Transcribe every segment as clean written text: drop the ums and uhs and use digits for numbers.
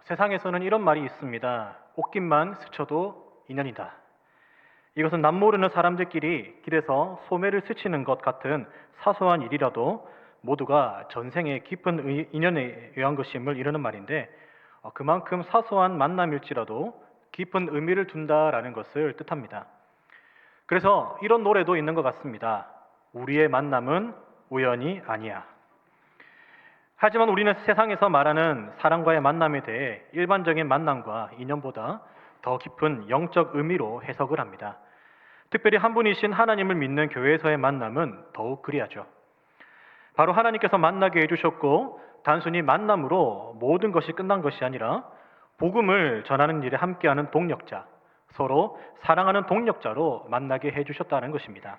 세상에서는 이런 말이 있습니다. 꽃깃만 스쳐도 인연이다. 이것은 남모르는 사람들끼리 길에서 소매를 스치는 것 같은 사소한 일이라도 모두가 전생의 깊은 인연에 의한 것임을 이르는 말인데, 그만큼 사소한 만남일지라도 깊은 의미를 둔다라는 것을 뜻합니다. 그래서 이런 노래도 있는 것 같습니다. 우리의 만남은 우연이 아니야. 하지만 우리는 세상에서 말하는 사람과의 만남에 대해 일반적인 만남과 인연보다 더 깊은 영적 의미로 해석을 합니다. 특별히 한 분이신 하나님을 믿는 교회에서의 만남은 더욱 그리하죠. 바로 하나님께서 만나게 해주셨고, 단순히 만남으로 모든 것이 끝난 것이 아니라 복음을 전하는 일에 함께하는 동력자, 서로 사랑하는 동력자로 만나게 해주셨다는 것입니다.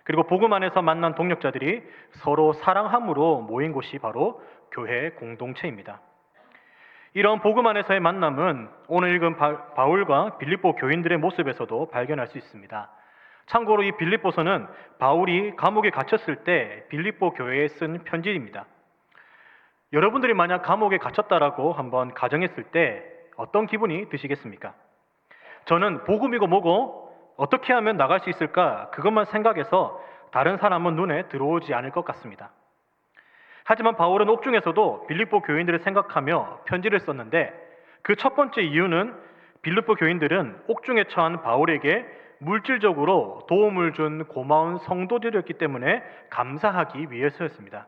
그리고 복음 안에서 만난 동력자들이 서로 사랑함으로 모인 곳이 바로 교회 공동체입니다. 이런 복음 안에서의 만남은 오늘 읽은 바울과 빌립보 교인들의 모습에서도 발견할 수 있습니다. 참고로 이 빌립보서는 바울이 감옥에 갇혔을 때 빌립보 교회에 쓴 편지입니다. 여러분들이 만약 감옥에 갇혔다라고 한번 가정했을 때 어떤 기분이 드시겠습니까? 저는 복음이고 뭐고 어떻게 하면 나갈 수 있을까? 그것만 생각해서 다른 사람은 눈에 들어오지 않을 것 같습니다. 하지만 바울은 옥중에서도 빌립보 교인들을 생각하며 편지를 썼는데, 그 첫 번째 이유는 빌립보 교인들은 옥중에 처한 바울에게 물질적으로 도움을 준 고마운 성도들이었기 때문에 감사하기 위해서였습니다.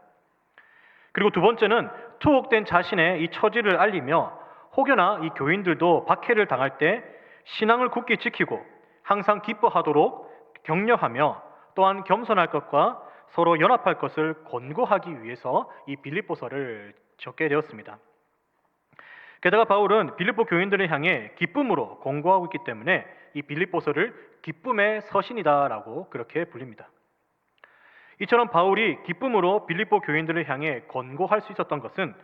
그리고 두 번째는 투옥된 자신의 이 처지를 알리며 혹여나 이 교인들도 박해를 당할 때 신앙을 굳게 지키고 항상 기뻐하도록 격려하며 또한 겸손할 것과 서로 연합할 것을 권고하기 위해서 이 빌립보서를 적게 되었습니다. 게다가 바울은 빌립보 교인들을 향해 기쁨으로 권고하고 있기 때문에 이 빌립보서를 기쁨의 서신이다라고 그렇게 불립니다. 이처럼 바울이 기쁨으로 빌립보 교인들을 향해 권고할 수 있었던 것은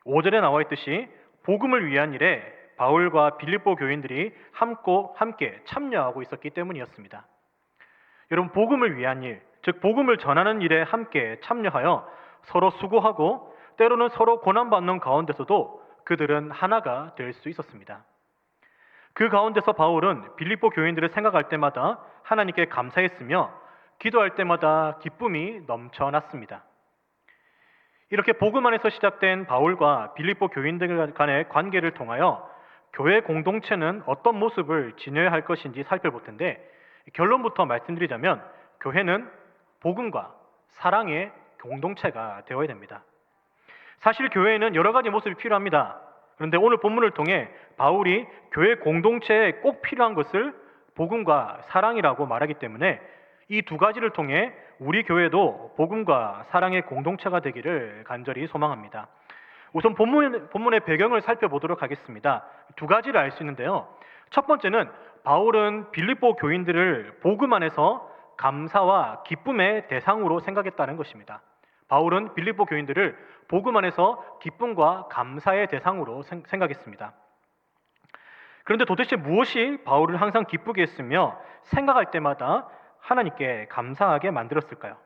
5절에 나와 있듯이 복음을 위한 일에 바울과 빌립보 교인들이 함께 참여하고 있었기 때문이었습니다. 여러분, 복음을 위한 일, 즉 복음을 전하는 일에 함께 참여하여 서로 수고하고 때로는 서로 고난받는 가운데서도 그들은 하나가 될 수 있었습니다. 그 가운데서 바울은 빌립보 교인들을 생각할 때마다 하나님께 감사했으며 기도할 때마다 기쁨이 넘쳐났습니다. 이렇게 복음 안에서 시작된 바울과 빌립보 교인들 간의 관계를 통하여 교회 공동체는 어떤 모습을 지녀야 할 것인지 살펴볼 텐데, 결론부터 말씀드리자면 교회는 복음과 사랑의 공동체가 되어야 됩니다. 사실 교회에는 여러 가지 모습이 필요합니다. 그런데 오늘 본문을 통해 바울이 교회 공동체에 꼭 필요한 것을 복음과 사랑이라고 말하기 때문에 이 두 가지를 통해 우리 교회도 복음과 사랑의 공동체가 되기를 간절히 소망합니다. 우선 본문의 배경을 살펴보도록 하겠습니다. 두 가지를 알 수 있는데요. 첫 번째는 바울은 빌립보 교인들을 복음 안에서 감사와 기쁨의 대상으로 생각했다는 것입니다. 바울은 빌립보 교인들을 복음 안에서 기쁨과 감사의 대상으로 생각했습니다. 그런데 도대체 무엇이 바울을 항상 기쁘게 했으며 생각할 때마다 하나님께 감사하게 만들었을까요?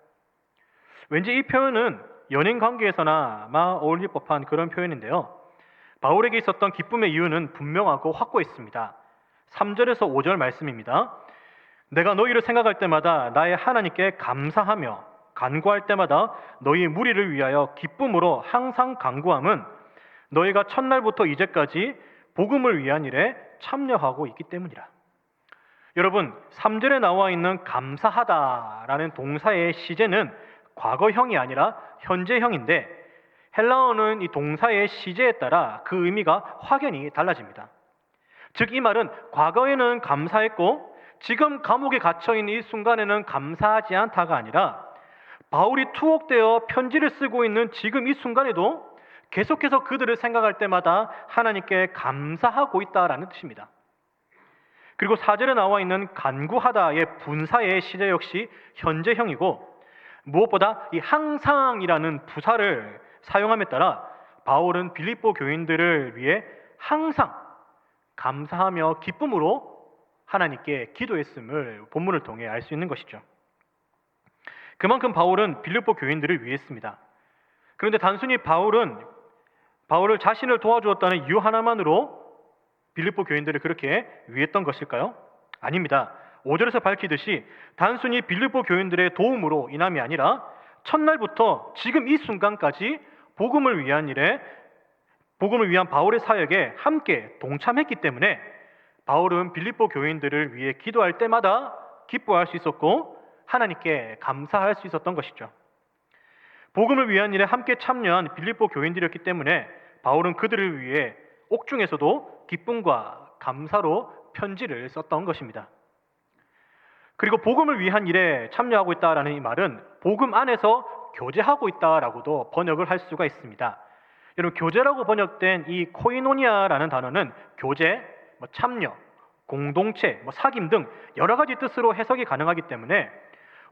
왠지 이 표현은 연인 관계에서나 어울릴 법한 그런 표현인데요. 바울에게 있었던 기쁨의 이유는 분명하고 확고했습니다. 3절에서 5절 말씀입니다. 내가 너희를 생각할 때마다 나의 하나님께 감사하며 간구할 때마다 너희 무리를 위하여 기쁨으로 항상 간구함은 너희가 첫날부터 이제까지 복음을 위한 일에 참여하고 있기 때문이라. 여러분, 3절에 나와 있는 감사하다라는 동사의 시제는 과거형이 아니라 현재형인데, 헬라어는 이 동사의 시제에 따라 그 의미가 확연히 달라집니다. 즉, 이 말은 과거에는 감사했고 지금 감옥에 갇혀있는 이 순간에는 감사하지 않다가 아니라 바울이 투옥되어 편지를 쓰고 있는 지금 이 순간에도 계속해서 그들을 생각할 때마다 하나님께 감사하고 있다라는 뜻입니다. 그리고 4절에 나와 있는 간구하다의 분사의 시제 역시 현재형이고, 무엇보다 이 항상이라는 부사를 사용함에 따라 바울은 빌립보 교인들을 위해 항상 감사하며 기쁨으로 하나님께 기도했음을 본문을 통해 알 수 있는 것이죠. 그만큼 바울은 빌립보 교인들을 위했습니다. 그런데 단순히 바울은 바울을 자신을 도와주었다는 이유 하나만으로 빌립보 교인들을 그렇게 위했던 것일까요? 아닙니다. 5절에서 밝히듯이 단순히 빌립보 교인들의 도움으로 인함이 아니라 첫날부터 지금 이 순간까지 복음을 위한 바울의 사역에 함께 동참했기 때문에 바울은 빌립보 교인들을 위해 기도할 때마다 기뻐할 수 있었고 하나님께 감사할 수 있었던 것이죠. 복음을 위한 일에 함께 참여한 빌립보 교인들이었기 때문에 바울은 그들을 위해 옥중에서도 기쁨과 감사로 편지를 썼던 것입니다. 그리고 복음을 위한 일에 참여하고 있다라는 이 말은 복음 안에서 교제하고 있다라고도 번역을 할 수가 있습니다. 여러분, 교제라고 번역된 이 코이노니아라는 단어는 교제, 참여, 공동체, 사귐 등 여러 가지 뜻으로 해석이 가능하기 때문에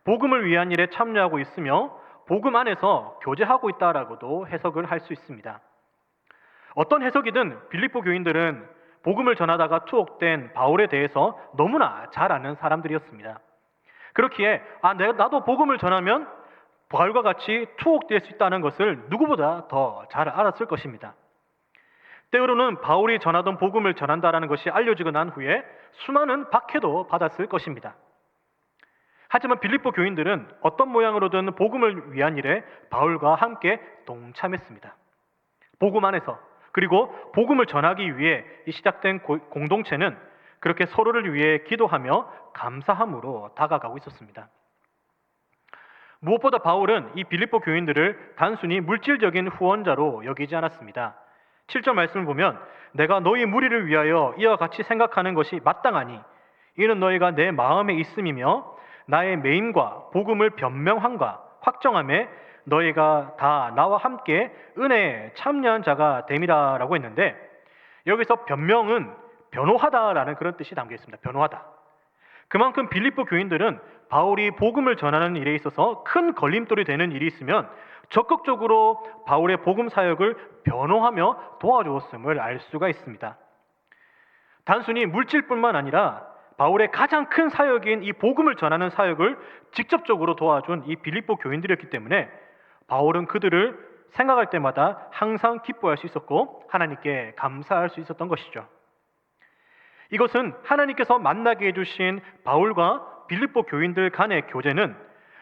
복음을 위한 일에 참여하고 있으며 복음 안에서 교제하고 있다라고도 해석을 할 수 있습니다. 어떤 해석이든 빌립보 교인들은 복음을 전하다가 투옥된 바울에 대해서 너무나 잘 아는 사람들이었습니다. 그렇기에 나도 복음을 전하면 바울과 같이 투옥될 수 있다는 것을 누구보다 더 잘 알았을 것입니다. 때로는 바울이 전하던 복음을 전한다라는 것이 알려지고 난 후에 수많은 박해도 받았을 것입니다. 하지만 빌립보 교인들은 어떤 모양으로든 복음을 위한 일에 바울과 함께 동참했습니다. 복음 안에서, 그리고 복음을 전하기 위해 시작된 공동체는 그렇게 서로를 위해 기도하며 감사함으로 다가가고 있었습니다. 무엇보다 바울은 이 빌립보 교인들을 단순히 물질적인 후원자로 여기지 않았습니다. 7절 말씀을 보면 내가 너희 무리를 위하여 이와 같이 생각하는 것이 마땅하니 이는 너희가 내 마음에 있음이며 나의 매임과 복음을 변명함과 확정함에 너희가 다 나와 함께 은혜에 참여한 자가 됨이라라고 했는데, 여기서 변명은 변호하다라는 그런 뜻이 담겨 있습니다. 변호하다. 그만큼 빌립보 교인들은 바울이 복음을 전하는 일에 있어서 큰 걸림돌이 되는 일이 있으면 적극적으로 바울의 복음 사역을 변호하며 도와주었음을 알 수가 있습니다. 단순히 물질뿐만 아니라 바울의 가장 큰 사역인 이 복음을 전하는 사역을 직접적으로 도와준 이 빌립보 교인들이었기 때문에 바울은 그들을 생각할 때마다 항상 기뻐할 수 있었고 하나님께 감사할 수 있었던 것이죠. 이것은 하나님께서 만나게 해주신 바울과 빌립보 교인들 간의 교제는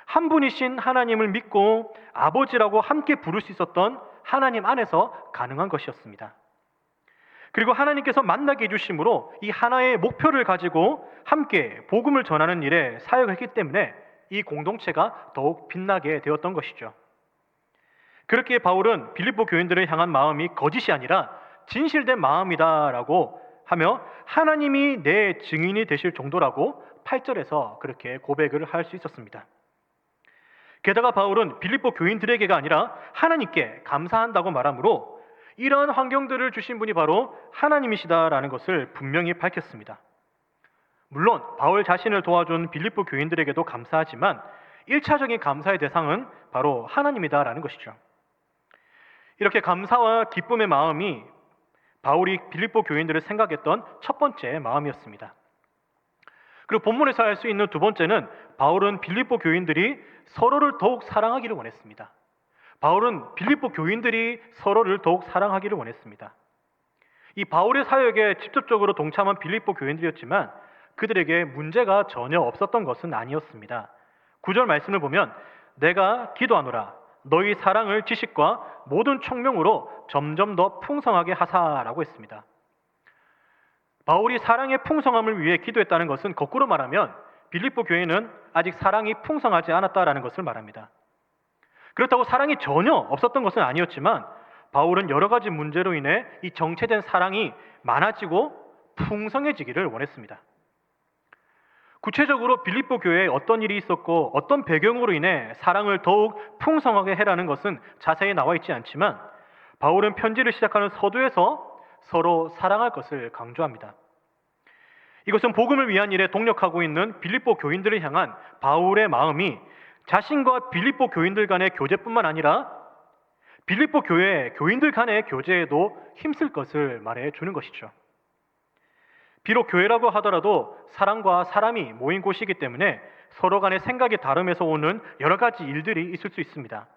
한 분이신 하나님을 믿고 아버지라고 함께 부를 수 있었던 하나님 안에서 가능한 것이었습니다. 그리고 하나님께서 만나게 해주심으로 이 하나의 목표를 가지고 함께 복음을 전하는 일에 사역했기 때문에 이 공동체가 더욱 빛나게 되었던 것이죠. 그렇게 바울은 빌립보 교인들을 향한 마음이 거짓이 아니라 진실된 마음이다라고 하며 하나님이 내 증인이 되실 정도라고 8절에서 그렇게 고백을 할 수 있었습니다. 게다가 바울은 빌립보 교인들에게가 아니라 하나님께 감사한다고 말하므로 이러한 환경들을 주신 분이 바로 하나님이시다라는 것을 분명히 밝혔습니다. 물론 바울 자신을 도와준 빌립보 교인들에게도 감사하지만 1차적인 감사의 대상은 바로 하나님이다라는 것이죠. 이렇게 감사와 기쁨의 마음이 바울이 빌립보 교인들을 생각했던 첫 번째 마음이었습니다. 그리고 본문에서 알 수 있는 두 번째는 바울은 빌립보 교인들이 서로를 더욱 사랑하기를 원했습니다. 바울은 빌립보 교인들이 서로를 더욱 사랑하기를 원했습니다. 이 바울의 사역에 직접적으로 동참한 빌립보 교인들이었지만 그들에게 문제가 전혀 없었던 것은 아니었습니다. 9절 말씀을 보면 내가 기도하노라 너희 사랑을 지식과 모든 총명으로 점점 더 풍성하게 하사라고 했습니다. 바울이 사랑의 풍성함을 위해 기도했다는 것은 거꾸로 말하면 빌립보 교회는 아직 사랑이 풍성하지 않았다라는 것을 말합니다. 그렇다고 사랑이 전혀 없었던 것은 아니었지만 바울은 여러 가지 문제로 인해 이 정체된 사랑이 많아지고 풍성해지기를 원했습니다. 구체적으로 빌립보 교회에 어떤 일이 있었고 어떤 배경으로 인해 사랑을 더욱 풍성하게 해라는 것은 자세히 나와 있지 않지만 바울은 편지를 시작하는 서두에서 서로 사랑할 것을 강조합니다. 이것은 복음을 위한 일에 동력하고 있는 빌립보 교인들을 향한 바울의 마음이 자신과 빌립보 교인들 간의 교제뿐만 아니라 빌립보 교회 교인들 간의 교제에도 힘쓸 것을 말해주는 것이죠. 비록 교회라고 하더라도 사람과 사람이 모인 곳이기 때문에 서로 간의 생각이 다름에서 오는 여러 가지 일들이 있을 수 있습니다.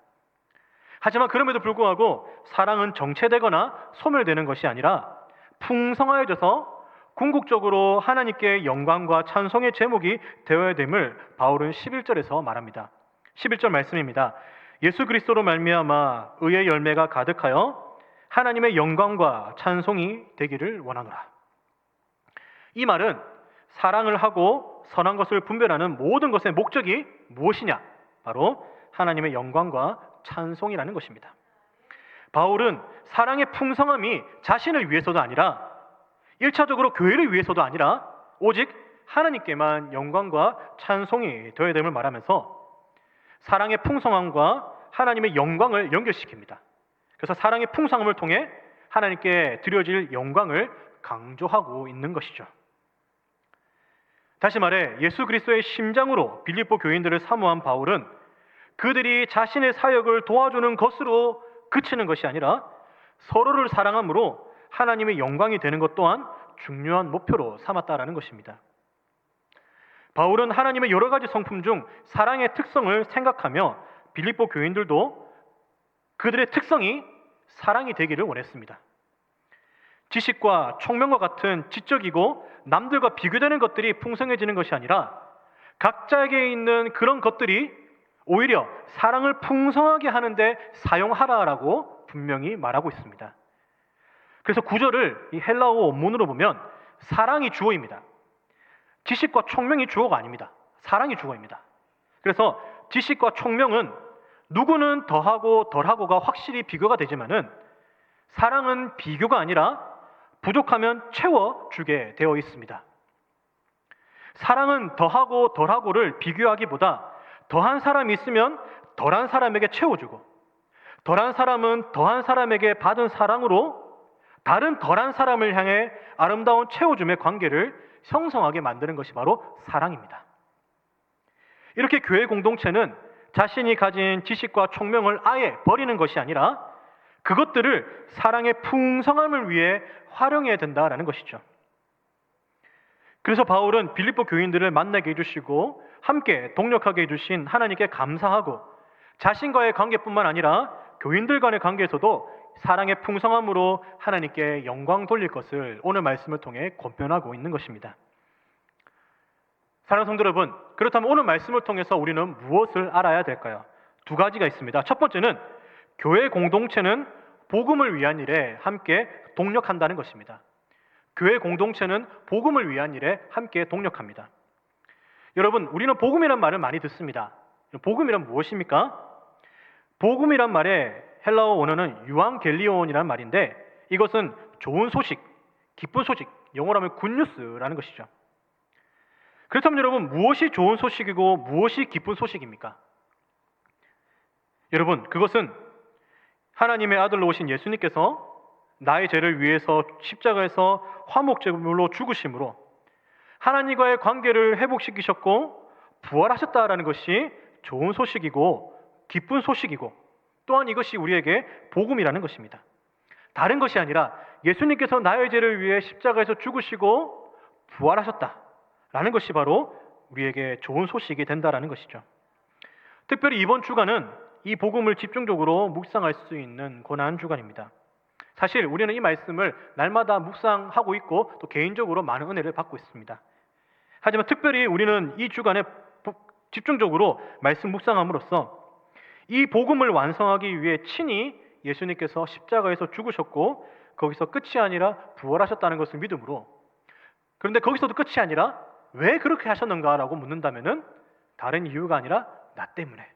하지만 그럼에도 불구하고 사랑은 정체되거나 소멸되는 것이 아니라 풍성하여져서 궁극적으로 하나님께 영광과 찬송의 제목이 되어야 됨을 바울은 11절에서 말합니다. 11절 말씀입니다. 예수 그리스도로 말미암아 의의 열매가 가득하여 하나님의 영광과 찬송이 되기를 원하노라. 이 말은 사랑을 하고 선한 것을 분별하는 모든 것의 목적이 무엇이냐? 바로 하나님의 영광과 찬송이라는 것입니다. 바울은 사랑의 풍성함이 자신을 위해서도 아니라 1차적으로 교회를 위해서도 아니라 오직 하나님께만 영광과 찬송이 되어야 됨을 말하면서 사랑의 풍성함과 하나님의 영광을 연결시킵니다. 그래서 사랑의 풍성함을 통해 하나님께 드려질 영광을 강조하고 있는 것이죠. 다시 말해 예수 그리스도의 심장으로 빌립보 교인들을 사모한 바울은 그들이 자신의 사역을 도와주는 것으로 그치는 것이 아니라 서로를 사랑함으로 하나님의 영광이 되는 것 또한 중요한 목표로 삼았다라는 것입니다. 바울은 하나님의 여러 가지 성품 중 사랑의 특성을 생각하며 빌립보 교인들도 그들의 특성이 사랑이 되기를 원했습니다. 지식과 총명과 같은 지적이고 남들과 비교되는 것들이 풍성해지는 것이 아니라 각자에게 있는 그런 것들이 오히려 사랑을 풍성하게 하는데 사용하라라고 분명히 말하고 있습니다. 그래서 구절을 이 헬라어 원문으로 보면 사랑이 주어입니다. 지식과 총명이 주어가 아닙니다. 사랑이 주어입니다. 그래서 지식과 총명은 누구는 더하고 덜하고가 확실히 비교가 되지만은 사랑은 비교가 아니라 부족하면 채워주게 되어 있습니다. 사랑은 더하고 덜하고를 비교하기보다 더한 사람이 있으면 덜한 사람에게 채워주고 덜한 사람은 더한 사람에게 받은 사랑으로 다른 덜한 사람을 향해 아름다운 채워줌의 관계를 형성하게 만드는 것이 바로 사랑입니다. 이렇게 교회 공동체는 자신이 가진 지식과 총명을 아예 버리는 것이 아니라 그것들을 사랑의 풍성함을 위해 활용해야 된다라는 것이죠. 그래서 바울은 빌립보 교인들을 만나게 해주시고 함께 동력하게 해주신 하나님께 감사하고 자신과의 관계뿐만 아니라 교인들 간의 관계에서도 사랑의 풍성함으로 하나님께 영광 돌릴 것을 오늘 말씀을 통해 권면하고 있는 것입니다. 사랑하는 성도 여러분, 그렇다면 오늘 말씀을 통해서 우리는 무엇을 알아야 될까요? 두 가지가 있습니다. 첫 번째는 교회 공동체는 복음을 위한 일에 함께 동력한다는 것입니다. 교회 공동체는 복음을 위한 일에 함께 동력합니다. 여러분, 우리는 복음이란 말을 많이 듣습니다. 복음이란 무엇입니까? 복음이란 말의 헬라어 원어는 유앙겔리온이라는 말인데 이것은 좋은 소식, 기쁜 소식, 영어로 하면 굿뉴스라는 것이죠. 그렇다면 여러분, 무엇이 좋은 소식이고 무엇이 기쁜 소식입니까? 여러분, 그것은 하나님의 아들로 오신 예수님께서 나의 죄를 위해서 십자가에서 화목제물로 죽으심으로 하나님과의 관계를 회복시키셨고 부활하셨다라는 것이 좋은 소식이고 기쁜 소식이고 또한 이것이 우리에게 복음이라는 것입니다. 다른 것이 아니라 예수님께서 나의 죄를 위해 십자가에서 죽으시고 부활하셨다라는 것이 바로 우리에게 좋은 소식이 된다라는 것이죠. 특별히 이번 주간은 이 복음을 집중적으로 묵상할 수 있는 고난 주간입니다. 사실 우리는 이 말씀을 날마다 묵상하고 있고 또 개인적으로 많은 은혜를 받고 있습니다. 하지만 특별히 우리는 이 주간에 집중적으로 말씀 묵상함으로써 이 복음을 완성하기 위해 친히 예수님께서 십자가에서 죽으셨고 거기서 끝이 아니라 부활하셨다는 것을 믿음으로, 그런데 거기서도 끝이 아니라 왜 그렇게 하셨는가라고 묻는다면은 다른 이유가 아니라 나 때문에,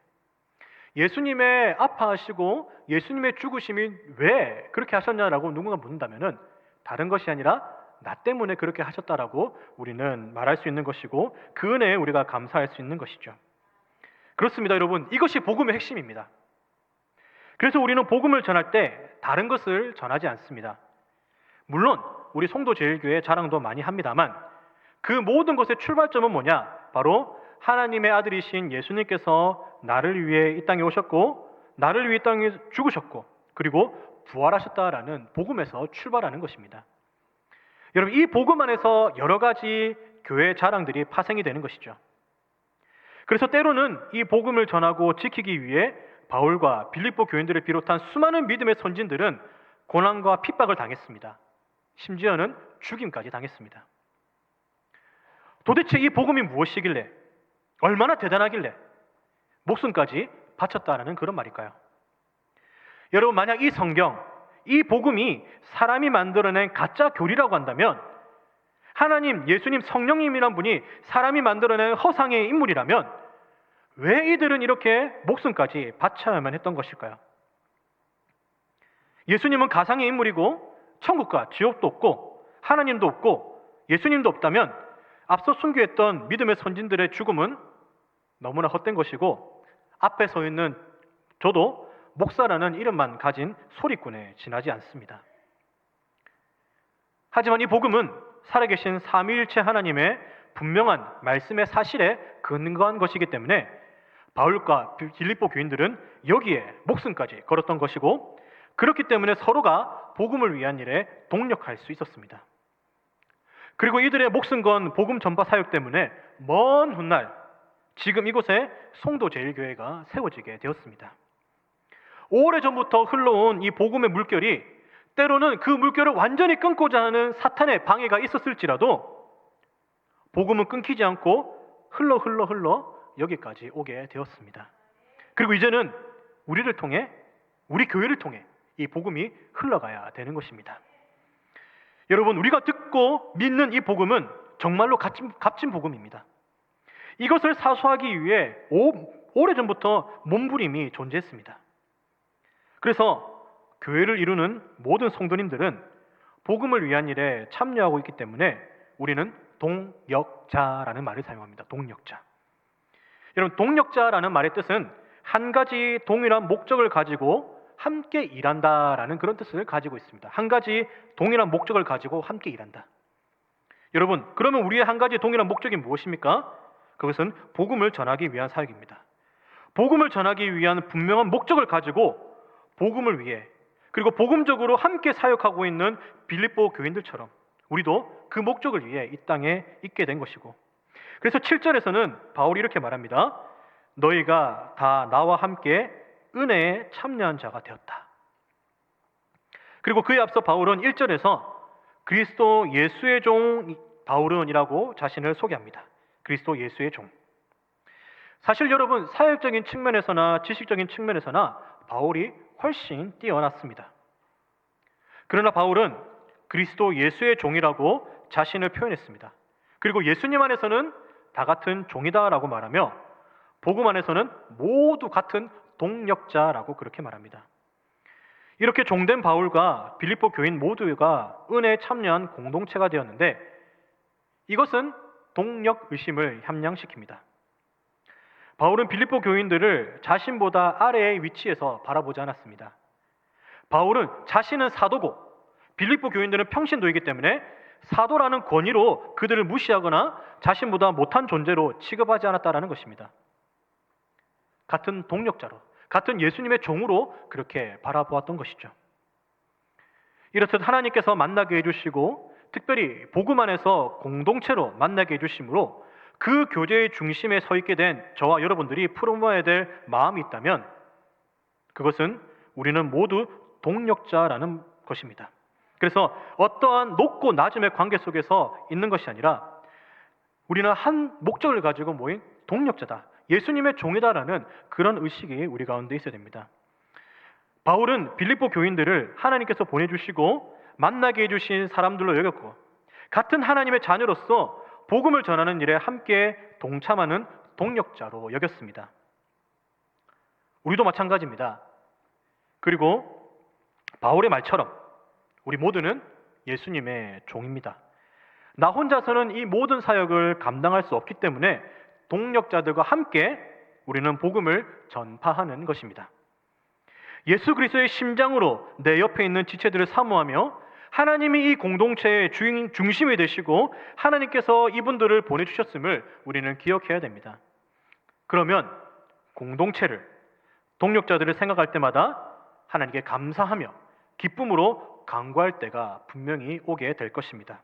예수님의 아파하시고 예수님의 죽으심이 왜 그렇게 하셨냐라고 누군가 묻는다면은 다른 것이 아니라 나 때문에 그렇게 하셨다라고 우리는 말할 수 있는 것이고 그 은혜에 우리가 감사할 수 있는 것이죠. 그렇습니다, 여러분. 이것이 복음의 핵심입니다. 그래서 우리는 복음을 전할 때 다른 것을 전하지 않습니다. 물론 우리 송도제일교회 자랑도 많이 합니다만 그 모든 것의 출발점은 뭐냐? 바로 하나님의 아들이신 예수님께서 나를 위해 이 땅에 오셨고 나를 위해 이 땅에 죽으셨고 그리고 부활하셨다라는 복음에서 출발하는 것입니다. 여러분, 이 복음 안에서 여러 가지 교회 자랑들이 파생이 되는 것이죠. 그래서 때로는 이 복음을 전하고 지키기 위해 바울과 빌립보 교인들을 비롯한 수많은 믿음의 선진들은 고난과 핍박을 당했습니다. 심지어는 죽임까지 당했습니다. 도대체 이 복음이 무엇이길래, 얼마나 대단하길래 목숨까지 바쳤다라는 그런 말일까요? 여러분, 만약 이 성경, 이 복음이 사람이 만들어낸 가짜 교리라고 한다면, 하나님, 예수님, 성령님이란 분이 사람이 만들어낸 허상의 인물이라면 왜 이들은 이렇게 목숨까지 바쳐야만 했던 것일까요? 예수님은 가상의 인물이고 천국과 지옥도 없고 하나님도 없고 예수님도 없다면 앞서 순교했던 믿음의 선진들의 죽음은 너무나 헛된 것이고, 앞에 서 있는 저도 목사라는 이름만 가진 소리꾼에 지나지 않습니다. 하지만 이 복음은 살아계신 삼위일체 하나님의 분명한 말씀의 사실에 근거한 것이기 때문에 바울과 빌립보 교인들은 여기에 목숨까지 걸었던 것이고, 그렇기 때문에 서로가 복음을 위한 일에 동력할 수 있었습니다. 그리고 이들의 목숨 건 복음 전파 사역 때문에 먼 훗날 지금 이곳에 송도제일교회가 세워지게 되었습니다. 오래전부터 흘러온 이 복음의 물결이 때로는 그 물결을 완전히 끊고자 하는 사탄의 방해가 있었을지라도 복음은 끊기지 않고 흘러 여기까지 오게 되었습니다. 그리고 이제는 우리를 통해, 우리 교회를 통해 이 복음이 흘러가야 되는 것입니다. 여러분, 우리가 듣고 믿는 이 복음은 정말로 값진 복음입니다. 이것을 사수하기 위해 오래전부터 몸부림이 존재했습니다. 그래서 교회를 이루는 모든 성도님들은 복음을 위한 일에 참여하고 있기 때문에 우리는 동역자라는 말을 사용합니다. 동역자. 여러분, 동역자라는 말의 뜻은 한 가지 동일한 목적을 가지고 함께 일한다라는 그런 뜻을 가지고 있습니다. 한 가지 동일한 목적을 가지고 함께 일한다. 여러분, 그러면 우리의 한 가지 동일한 목적이 무엇입니까? 그것은 복음을 전하기 위한 사역입니다. 복음을 전하기 위한 분명한 목적을 가지고 복음을 위해, 그리고 복음적으로 함께 사역하고 있는 빌립보 교인들처럼 우리도 그 목적을 위해 이 땅에 있게 된 것이고, 그래서 7절에서는 바울이 이렇게 말합니다. 너희가 다 나와 함께 은혜에 참여한 자가 되었다. 그리고 그에 앞서 바울은 1절에서 그리스도 예수의 종 바울은이라고 자신을 소개합니다. 그리스도 예수의 종. 사실 여러분, 사역적인 측면에서나 지식적인 측면에서나 바울이 훨씬 뛰어났습니다. 그러나 바울은 그리스도 예수의 종이라고 자신을 표현했습니다. 그리고 예수님 안에서는 다 같은 종이다라고 말하며 복음 안에서는 모두 같은 동역자라고 그렇게 말합니다. 이렇게 종된 바울과 빌립보 교인 모두가 은혜에 참여한 공동체가 되었는데, 이것은 동력의심을 함양시킵니다. 바울은 빌립보 교인들을 자신보다 아래의 위치에서 바라보지 않았습니다. 바울은 자신은 사도고 빌립보 교인들은 평신도이기 때문에 사도라는 권위로 그들을 무시하거나 자신보다 못한 존재로 취급하지 않았다는 것입니다. 같은 동력자로, 같은 예수님의 종으로 그렇게 바라보았던 것이죠. 이렇듯 하나님께서 만나게 해주시고 특별히 복음 안에서 공동체로 만나게 해주심으로 그 교제의 중심에 서 있게 된 저와 여러분들이 풀어모아야 될 마음이 있다면 그것은 우리는 모두 동력자라는 것입니다. 그래서 어떠한 높고 낮음의 관계 속에서 있는 것이 아니라 우리는 한 목적을 가지고 모인 동력자다, 예수님의 종이다라는 그런 의식이 우리 가운데 있어야 됩니다. 바울은 빌립보 교인들을 하나님께서 보내주시고 만나게 해주신 사람들로 여겼고 같은 하나님의 자녀로서 복음을 전하는 일에 함께 동참하는 동력자로 여겼습니다. 우리도 마찬가지입니다. 그리고 바울의 말처럼 우리 모두는 예수님의 종입니다. 나 혼자서는 이 모든 사역을 감당할 수 없기 때문에 동력자들과 함께 우리는 복음을 전파하는 것입니다. 예수 그리스도의 심장으로 내 옆에 있는 지체들을 사모하며 하나님이 이 공동체의 중심이 되시고 하나님께서 이분들을 보내주셨음을 우리는 기억해야 됩니다. 그러면 공동체를, 동력자들을 생각할 때마다 하나님께 감사하며 기쁨으로 간구할 때가 분명히 오게 될 것입니다.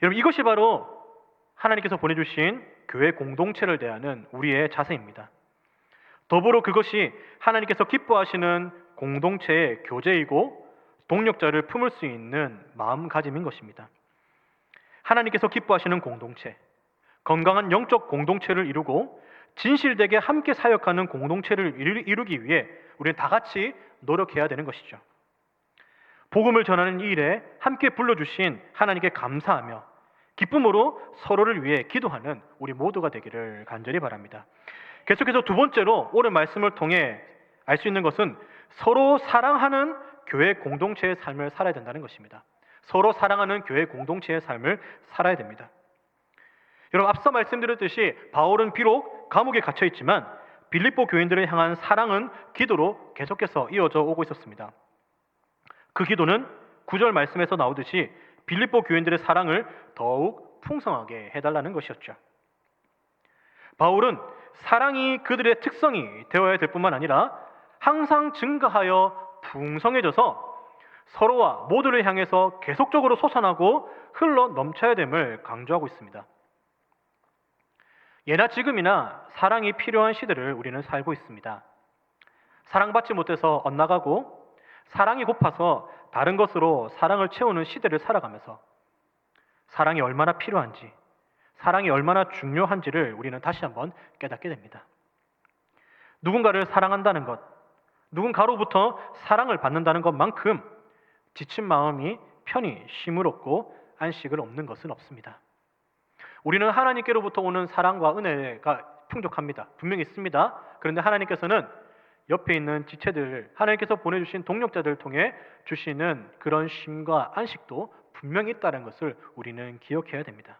여러분, 이것이 바로 하나님께서 보내주신 교회 공동체를 대하는 우리의 자세입니다. 더불어 그것이 하나님께서 기뻐하시는 공동체의 교제이고 동력자를 품을 수 있는 마음가짐인 것입니다. 하나님께서 기뻐하시는 공동체, 건강한 영적 공동체를 이루고 진실되게 함께 사역하는 공동체를 이루기 위해 우리는 다 같이 노력해야 되는 것이죠. 복음을 전하는 이 일에 함께 불러주신 하나님께 감사하며 기쁨으로 서로를 위해 기도하는 우리 모두가 되기를 간절히 바랍니다. 계속해서 두 번째로 오늘 말씀을 통해 알 수 있는 것은 서로 사랑하는 교회 공동체의 삶을 살아야 된다는 것입니다. 서로 사랑하는 교회 공동체의 삶을 살아야 됩니다. 여러분, 앞서 말씀드렸듯이 바울은 비록 감옥에 갇혀 있지만 빌립보 교인들을 향한 사랑은 기도로 계속해서 이어져 오고 있었습니다. 그 기도는 9절 말씀에서 나오듯이 빌립보 교인들의 사랑을 더욱 풍성하게 해달라는 것이었죠. 바울은 사랑이 그들의 특성이 되어야 될 뿐만 아니라 항상 증가하여 풍성해져서 서로와 모두를 향해서 계속적으로 솟아나고 흘러 넘쳐야 됨을 강조하고 있습니다. 예나 지금이나 사랑이 필요한 시대를 우리는 살고 있습니다. 사랑받지 못해서 엇나가고 사랑이 고파서 다른 것으로 사랑을 채우는 시대를 살아가면서 사랑이 얼마나 필요한지, 사랑이 얼마나 중요한지를 우리는 다시 한번 깨닫게 됩니다. 누군가를 사랑한다는 것, 누군가로부터 사랑을 받는다는 것만큼 지친 마음이 편히 쉼을 얻고 안식을 얻는 것은 없습니다. 우리는 하나님께로부터 오는 사랑과 은혜가 풍족합니다. 분명히 있습니다. 그런데 하나님께서는 옆에 있는 지체들, 하나님께서 보내주신 동력자들을 통해 주시는 그런 쉼과 안식도 분명히 있다는 것을 우리는 기억해야 됩니다.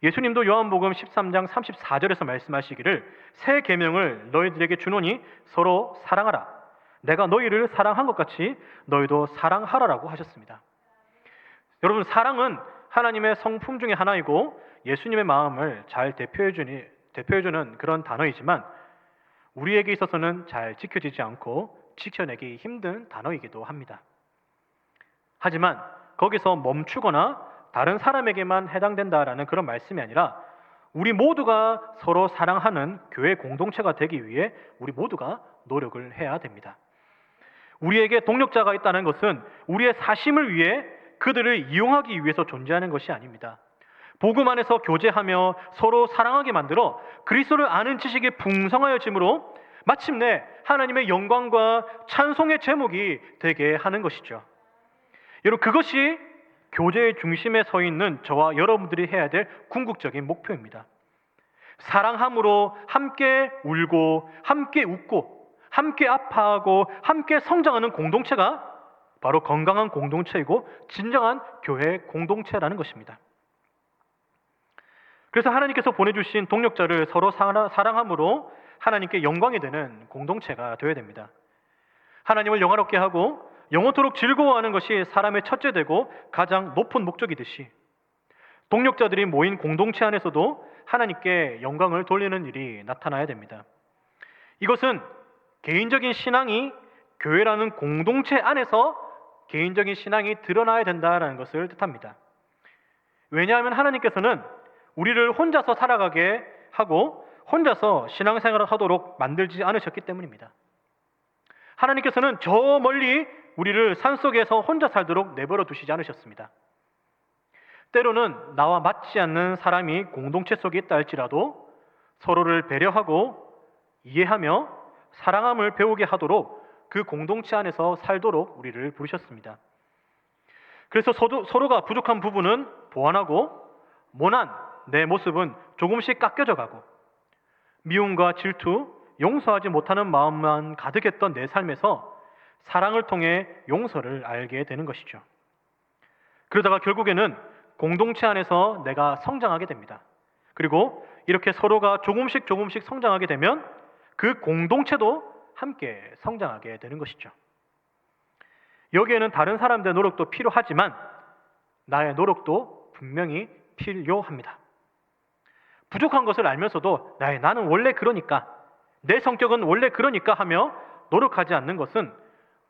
예수님도 요한복음 13장 34절에서 말씀하시기를 새 계명을 너희들에게 주노니 서로 사랑하라. 내가 너희를 사랑한 것 같이 너희도 사랑하라라고 하셨습니다. 여러분, 사랑은 하나님의 성품 중에 하나이고 예수님의 마음을 잘 대표해주는 그런 단어이지만 우리에게 있어서는 잘 지켜지지 않고 지켜내기 힘든 단어이기도 합니다. 하지만 거기서 멈추거나 다른 사람에게만 해당된다라는 그런 말씀이 아니라 우리 모두가 서로 사랑하는 교회 공동체가 되기 위해 우리 모두가 노력을 해야 됩니다. 우리에게 동력자가 있다는 것은 우리의 사심을 위해 그들을 이용하기 위해서 존재하는 것이 아닙니다. 복음 안에서 교제하며 서로 사랑하게 만들어 그리스도를 아는 지식이 풍성하여짐으로 마침내 하나님의 영광과 찬송의 제목이 되게 하는 것이죠. 여러분, 그것이 교제의 중심에 서 있는 저와 여러분들이 해야 될 궁극적인 목표입니다. 사랑함으로 함께 울고 함께 웃고 함께 아파하고 함께 성장하는 공동체가 바로 건강한 공동체이고 진정한 교회 공동체라는 것입니다. 그래서 하나님께서 보내주신 동력자를 서로 사랑함으로 하나님께 영광이 되는 공동체가 되어야 됩니다. 하나님을 영화롭게 하고 영원토록 즐거워하는 것이 사람의 첫째 되고 가장 높은 목적이듯이 동력자들이 모인 공동체 안에서도 하나님께 영광을 돌리는 일이 나타나야 됩니다. 이것은 개인적인 신앙이 교회라는 공동체 안에서 개인적인 신앙이 드러나야 된다는 것을 뜻합니다. 왜냐하면 하나님께서는 우리를 혼자서 살아가게 하고 혼자서 신앙생활을 하도록 만들지 않으셨기 때문입니다. 하나님께서는 저 멀리 우리를 산속에서 혼자 살도록 내버려 두시지 않으셨습니다. 때로는 나와 맞지 않는 사람이 공동체 속에 있다 할지라도 서로를 배려하고 이해하며 사랑함을 배우게 하도록 그 공동체 안에서 살도록 우리를 부르셨습니다. 그래서 서로가 부족한 부분은 보완하고 모난 내 모습은 조금씩 깎여져 가고 미움과 질투, 용서하지 못하는 마음만 가득했던 내 삶에서 사랑을 통해 용서를 알게 되는 것이죠. 그러다가 결국에는 공동체 안에서 내가 성장하게 됩니다. 그리고 이렇게 서로가 조금씩 성장하게 되면 그 공동체도 함께 성장하게 되는 것이죠. 여기에는 다른 사람들의 노력도 필요하지만 나의 노력도 분명히 필요합니다. 부족한 것을 알면서도 나는 원래 그러니까, 내 성격은 원래 그러니까 하며 노력하지 않는 것은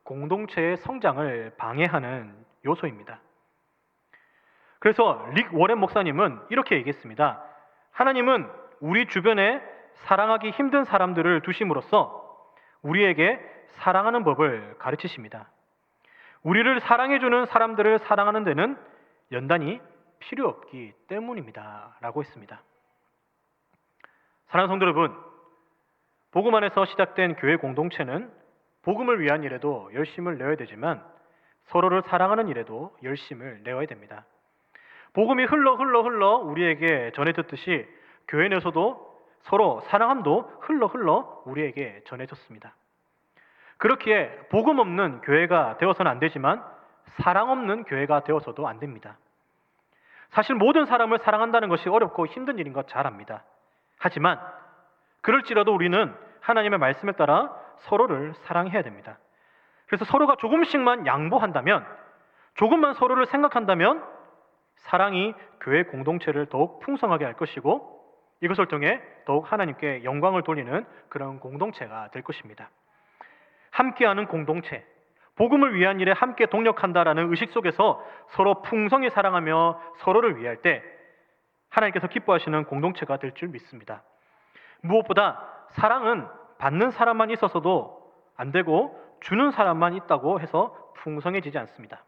공동체의 성장을 방해하는 요소입니다. 그래서 릭 워렌 목사님은 이렇게 얘기했습니다. 하나님은 우리 주변에 사랑하기 힘든 사람들을 두심으로써 우리에게 사랑하는 법을 가르치십니다. 우리를 사랑해주는 사람들을 사랑하는 데는 연단이 필요 없기 때문입니다. 라고 했습니다. 사랑하는 성도 여러분, 복음 안에서 시작된 교회 공동체는 복음을 위한 일에도 열심을 내어야 되지만 서로를 사랑하는 일에도 열심을 내어야 됩니다. 복음이 흘러 우리에게 전해졌듯이 교회 내에서도 서로 사랑함도 흘러 우리에게 전해졌습니다. 그렇기에 복음 없는 교회가 되어서는 안 되지만 사랑 없는 교회가 되어서도 안 됩니다. 사실 모든 사람을 사랑한다는 것이 어렵고 힘든 일인 것 잘 압니다. 하지만 그럴지라도 우리는 하나님의 말씀에 따라 서로를 사랑해야 됩니다. 그래서 서로가 조금씩만 양보한다면, 조금만 서로를 생각한다면 사랑이 교회 공동체를 더욱 풍성하게 할 것이고 이것을 통해 더욱 하나님께 영광을 돌리는 그런 공동체가 될 것입니다. 함께하는 공동체, 복음을 위한 일에 함께 동력한다라는 의식 속에서 서로 풍성히 사랑하며 서로를 위할 때 하나님께서 기뻐하시는 공동체가 될 줄 믿습니다. 무엇보다 사랑은 받는 사람만 있어서도 안 되고 주는 사람만 있다고 해서 풍성해지지 않습니다.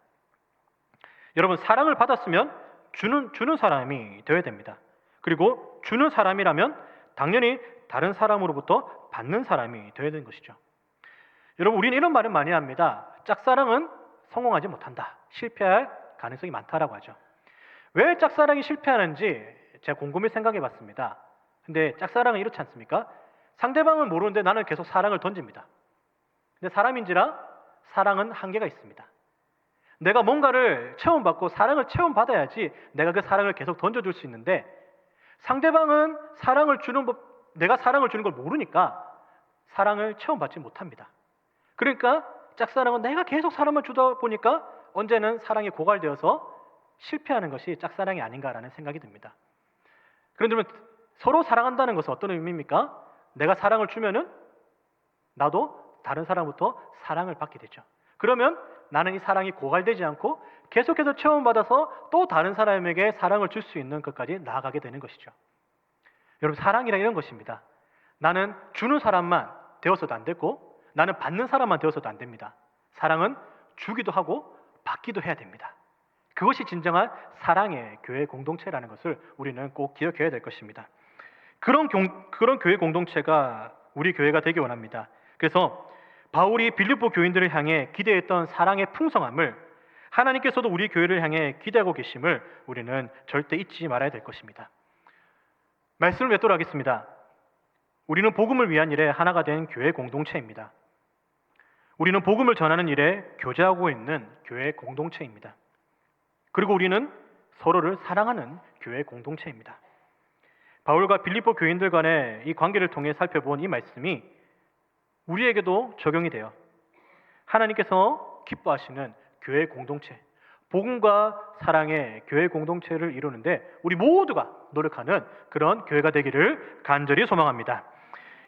여러분, 사랑을 받았으면 주는 사람이 되어야 됩니다. 그리고 주는 사람이라면 당연히 다른 사람으로부터 받는 사람이 되어야 되는 것이죠. 여러분, 우리는 이런 말을 많이 합니다. 짝사랑은 성공하지 못한다. 실패할 가능성이 많다라고 하죠. 왜 짝사랑이 실패하는지 제가 곰곰이 생각해 봤습니다. 근데 짝사랑은 이렇지 않습니까? 상대방은 모르는데 나는 계속 사랑을 던집니다. 근데 사람인지라 사랑은 한계가 있습니다. 내가 뭔가를 체험받고 사랑을 체험받아야지 내가 그 사랑을 계속 던져줄 수 있는데 상대방은 내가 사랑을 주는 걸 모르니까 사랑을 체험받지 못합니다. 그러니까 짝사랑은 내가 계속 사랑을 주다 보니까 언제는 사랑이 고갈되어서 실패하는 것이 짝사랑이 아닌가라는 생각이 듭니다. 그런데 서로 사랑한다는 것은 어떤 의미입니까? 내가 사랑을 주면은 나도 다른 사람부터 사랑을 받게 되죠. 그러면 나는 이 사랑이 고갈되지 않고 계속해서 체험받아서 또 다른 사람에게 사랑을 줄 수 있는 것까지 나아가게 되는 것이죠. 여러분, 사랑이란 이런 것입니다. 나는 주는 사람만 되어서도 안 되고 나는 받는 사람만 되어서도 안 됩니다. 사랑은 주기도 하고 받기도 해야 됩니다. 그것이 진정한 사랑의 교회 공동체라는 것을 우리는 꼭 기억해야 될 것입니다. 그런 교회 공동체가 우리 교회가 되기 원합니다. 그래서 바울이 빌립보 교인들을 향해 기대했던 사랑의 풍성함을 하나님께서도 우리 교회를 향해 기대하고 계심을 우리는 절대 잊지 말아야 될 것입니다. 말씀을 맺도록 하겠습니다. 우리는 복음을 위한 일에 하나가 된 교회 공동체입니다. 우리는 복음을 전하는 일에 교제하고 있는 교회 공동체입니다. 그리고 우리는 서로를 사랑하는 교회 공동체입니다. 바울과 빌립보 교인들 간의 이 관계를 통해 살펴본 이 말씀이 우리에게도 적용이 돼요. 하나님께서 기뻐하시는 교회 공동체, 복음과 사랑의 교회 공동체를 이루는데 우리 모두가 노력하는 그런 교회가 되기를 간절히 소망합니다.